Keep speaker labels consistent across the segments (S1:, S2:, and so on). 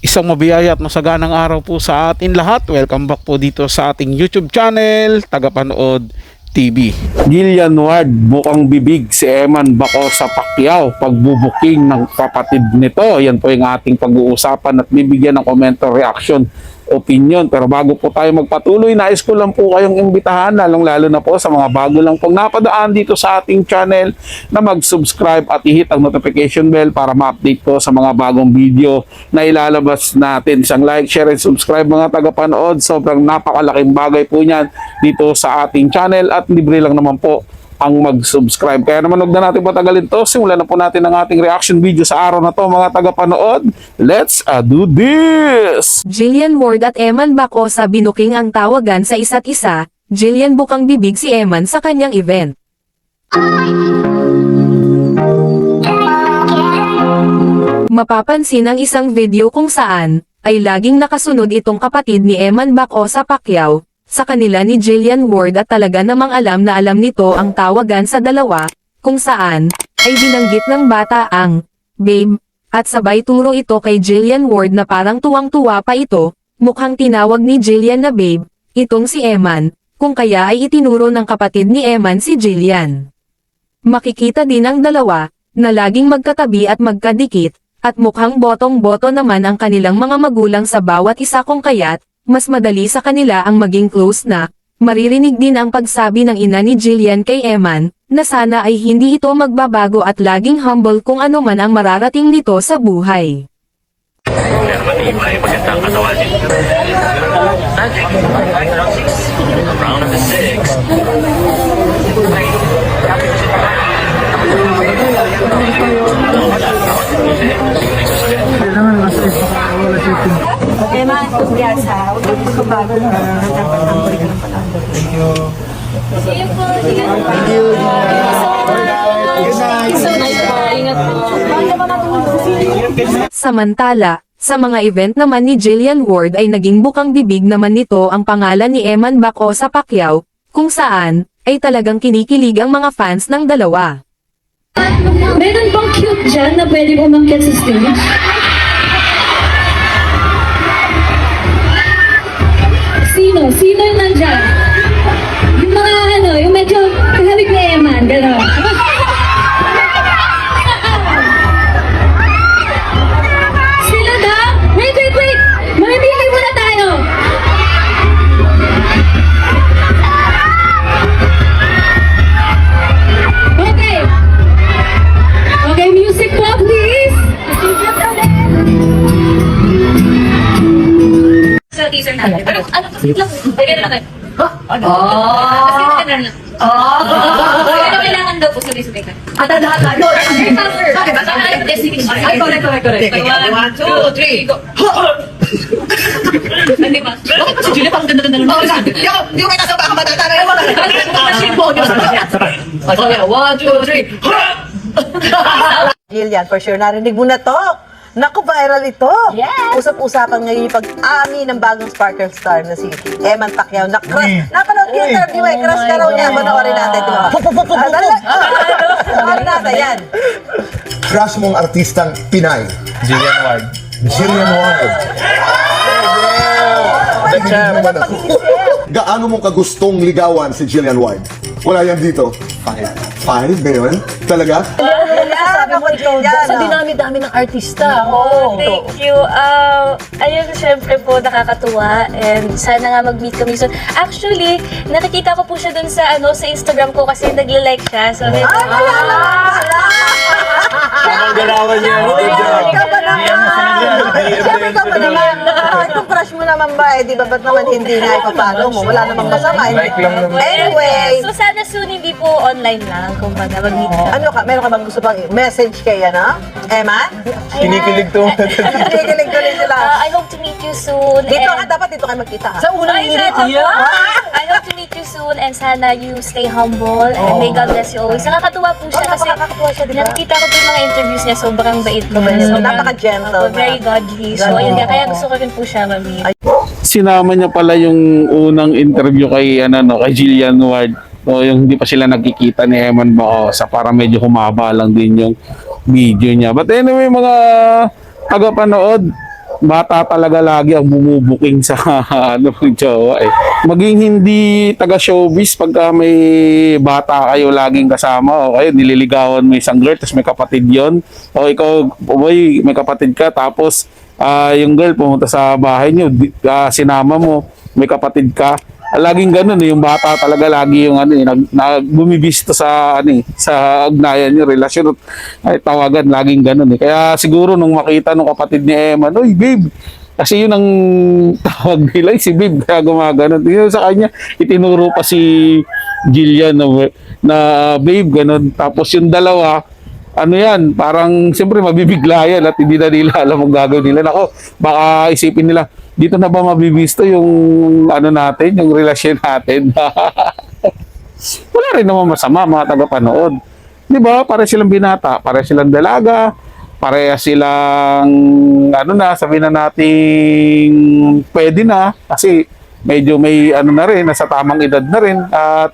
S1: Isang mabiyaya at masaganang araw po sa atin lahat. Welcome back po dito sa ating YouTube channel, Tagapanood TV. Jillian Ward, bukang bibig si Eman Baco sa Pacquiao, pagbubuking ng kapatid nito. Yan po yung ating pag-uusapan at bibigyan ng komento, reaction, opinion. Pero bago po tayo magpatuloy, nais ko lang po kayong imbitahan, lalong-lalo na po sa mga bago lang pong napadaan dito sa ating channel, na mag-subscribe at i-hit ang notification bell para ma-update po sa mga bagong video na ilalabas natin. Isang like, share, and subscribe mga tagapanood. Sobrang napakalaking bagay po niyan dito sa ating channel at libre lang naman po ang mag-subscribe. Kaya naman huwag na natin patagalin to. Simulan na po natin ang ating reaction video sa araw na to mga tagapanood. Let's do this!
S2: Jillian Ward at Eman Baco sa binuking ang tawagan sa isa't isa. Jillian bukang bibig si Eman sa kanyang event. Mapapansin ang isang video kung saan ay laging nakasunod itong kapatid ni Eman Baco sa Pacquiao sa kanila ni Jillian Ward, at talaga namang alam na alam nito ang tawagan sa dalawa, kung saan ay binanggit ng bata ang babe, at sabay turo ito kay Jillian Ward na parang tuwang-tuwa pa ito. Mukhang tinawag ni Jillian na babe itong si Eman, kung kaya ay itinuro ng kapatid ni Eman si Jillian. Makikita din ang dalawa na laging magkatabi at magkadikit, at mukhang botong-boto naman ang kanilang mga magulang sa bawat isa, kung kaya't mas madali sa kanila ang maging close na. Maririnig din ang pagsabi ng ina ni Jillian kay Eman na sana ay hindi ito magbabago at laging humble kung ano man ang mararating nito sa buhay.
S3: Pero matibay, magandang katawan niya. Round of the six.
S4: Eman, kumpiyansa. Huwag kang magbabago na. Dapat ang balik ng palambot.
S5: Thank you.
S4: See you po.
S5: Thank you. Good night.
S4: So nice po. Ingat po. Baka ba matulog?
S2: Samantala, sa mga event naman ni Jillian Ward ay naging bukang bibig naman nito ang pangalan ni Eman Baco sa Pacquiao, kung saan ay talagang kinikilig ang mga fans ng dalawa.
S6: Meron bang cute dyan na pwede umakyat sa stage? Sino? Sino yung nandyan? Yung mga ano, yung medyo kahawig na Eman, gano'n. Sila daw? Wait! Mamimili muna tayo! Okay, music po please!
S4: Sa teaser natin. Ano to? Wait lang. Pwede na naman. Kasi kailangan lang. Pero kailangan daw po. Sorry.
S6: Atadhata! No!
S4: Ay, correct. 1, 2, 3, go. Hindi ba?
S6: Si Julia, parang ganda-ganda nun.
S5: Di ko may nasa baka matata na yun.
S6: Machine po.
S4: 1, 2, 3.
S7: Jillian, for sure, narinig mo na to. Naku, viral ito.
S4: Yes.
S7: Usap-usapan ngayon yung pag-ami ng bagong sparkle star na si Eman Pacquiao. Napanood yung interview eh. Crush ka raw niya. Panoorin natin, di ba? Panoorin natin, yan.
S8: Crush mong artistang Pinay.
S5: Jillian Ward.
S8: Jillian Ward. Naman ako. Gaano mong kagustong ligawan si Jillian Ward? Wala yan dito. 5 ba yun? Talaga?
S7: Sabi mo, Jillian.
S6: Sa dinami-dami ng artista.
S4: Thank you. Ayun, syempre po, nakakatuwa. And sana nga mag-meet kami soon. Actually, nakikita ko po siya dun sa, sa Instagram ko kasi nagla-like siya. So,
S5: Ang galawan niya.
S7: Ikaw ba naman? Siyempre ikaw ba naman? Kung crush mo naman ba, di ba ba't naman hindi nga ipapalo mo? Wala namang masama.
S5: Like lang naman.
S7: Anyway,
S4: So, sana soon hindi po online lang. Kung baga, mag-meet ka.
S7: meron ka bang gusto pang message kay, Eman?
S5: Kinikilig to.
S7: Kinikilig ko rin sila.
S4: I hope to meet you soon.
S7: Dito
S4: and-
S7: ka, dapat dito kayo magkita ha?
S6: Sa unang
S4: Ay,
S6: minute.
S4: I hope to meet you soon and sana you stay humble and may God bless you always. Nakakatuwa po siya kasi
S7: nakakatuwa siya, di ba?
S4: nakikita ko po yung mga interviews niya, sobrang bait po.
S7: Napaka-gentle na.
S4: Very godly. So, ayun nga, kaya gusto ko rin po siya ma-meet.
S1: Sinama niya pala yung unang interview kay kay Jillian Ward. So, yung hindi pa sila nagkikita ni Eman Baco sa para medyo humaba lang din yung video niya. But anyway, mga tagapanood, bata talaga lagi ang bumubuking sa ano ng jowa eh. Maging hindi taga showbiz pagka may bata kayo laging kasama o kayo nililigawan mo isang girl tapos may kapatid yon o ikaw boy may kapatid ka tapos yung girl pumunta sa bahay niyo sinama mo may kapatid ka. Laging ganun yung bata talaga lagi yung bumibista sa sa ugnayan yung relasyon ay tawagan laging ganun Kaya siguro nung makita nung kapatid ni Eman, oy babe, kasi yun ang tawag nila si babe kaya gumaganon. Yun sa kanya itinuro pa si Jillian na babe ganun. Tapos yung dalawa yan, parang siyempre mabibigla yan at hindi na nila alam ang gagawin nila. Nako, baka isipin nila, dito na ba mabibisto yung natin, yung relasyon natin? Wala rin naman masama mga tagapanood. Di ba? Pare silang binata, pare silang dalaga, pare silang sabihin na nating pwede na kasi medyo may na rin, nasa tamang edad na rin at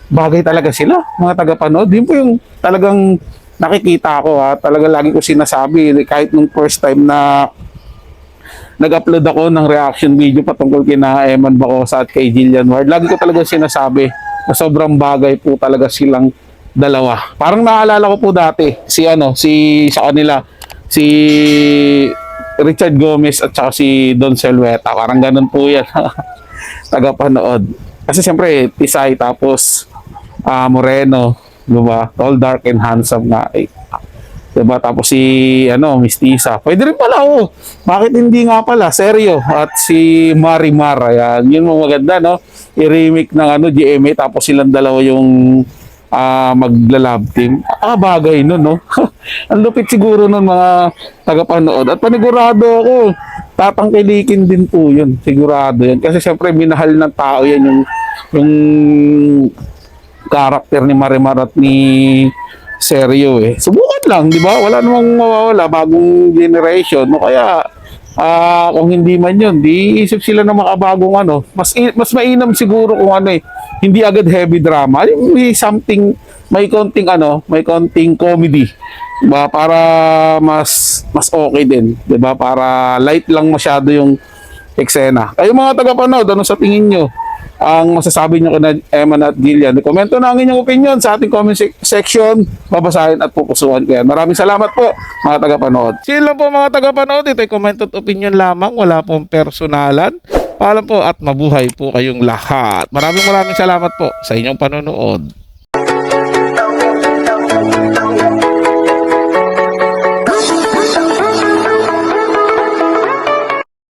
S1: bagay talaga sila mga tagapanood. Yun po yung talagang nakikita ko talaga lagi ko sinasabi kahit nung first time na nag-upload ako ng reaction video patungkol kina Eman Bacosa at kay Jillian Ward. Lagi ko talaga sinasabi na sobrang bagay po talaga silang dalawa. Parang naalala ko po dati si sa kanila si Richard Gomez at saka si Don Selweta. Parang ganun po yan tagapanood. Kasi siyempre Tisay tapos Moreno, diba? Tall, dark and handsome nga diba? Tapos si Mistisa. Pwede rin pala Bakit hindi nga pala? Seryo. At si Marimar. Ayan. Yun mo maganda, no? I-remake ng GMA tapos silang dalawa yung magla-love team. Bagay nun, no? Ang lupit siguro nun mga tagapanood. At panigurado ako, tatangkilikin din po yun. Sigurado yan. Kasi syempre minahal ng tao yan yung karakter ni Marimar at ni Seryo Subukan lang, di ba? Wala namang mawawala, bagong generation. No? Kaya, kung hindi man yun, di isip sila na makabagong mas mainam siguro kung hindi agad heavy drama. May something, may konting comedy. Diba? Para mas okay din. Diba? Para light lang masyado yung eksena. Kayo mga tagapanood, ano sa tingin nyo? Ang masasabi nyo kina Eman at Jillian. Komento na ang inyong opinion sa ating comment section. Babasahin at pupusuan ko yan. Maraming salamat po mga tagapanood. Sila po mga tagapanood. Ito'y comment at opinion lamang. Wala pong personalan. Paalam po at mabuhay po kayong lahat. Maraming salamat po sa inyong panonood.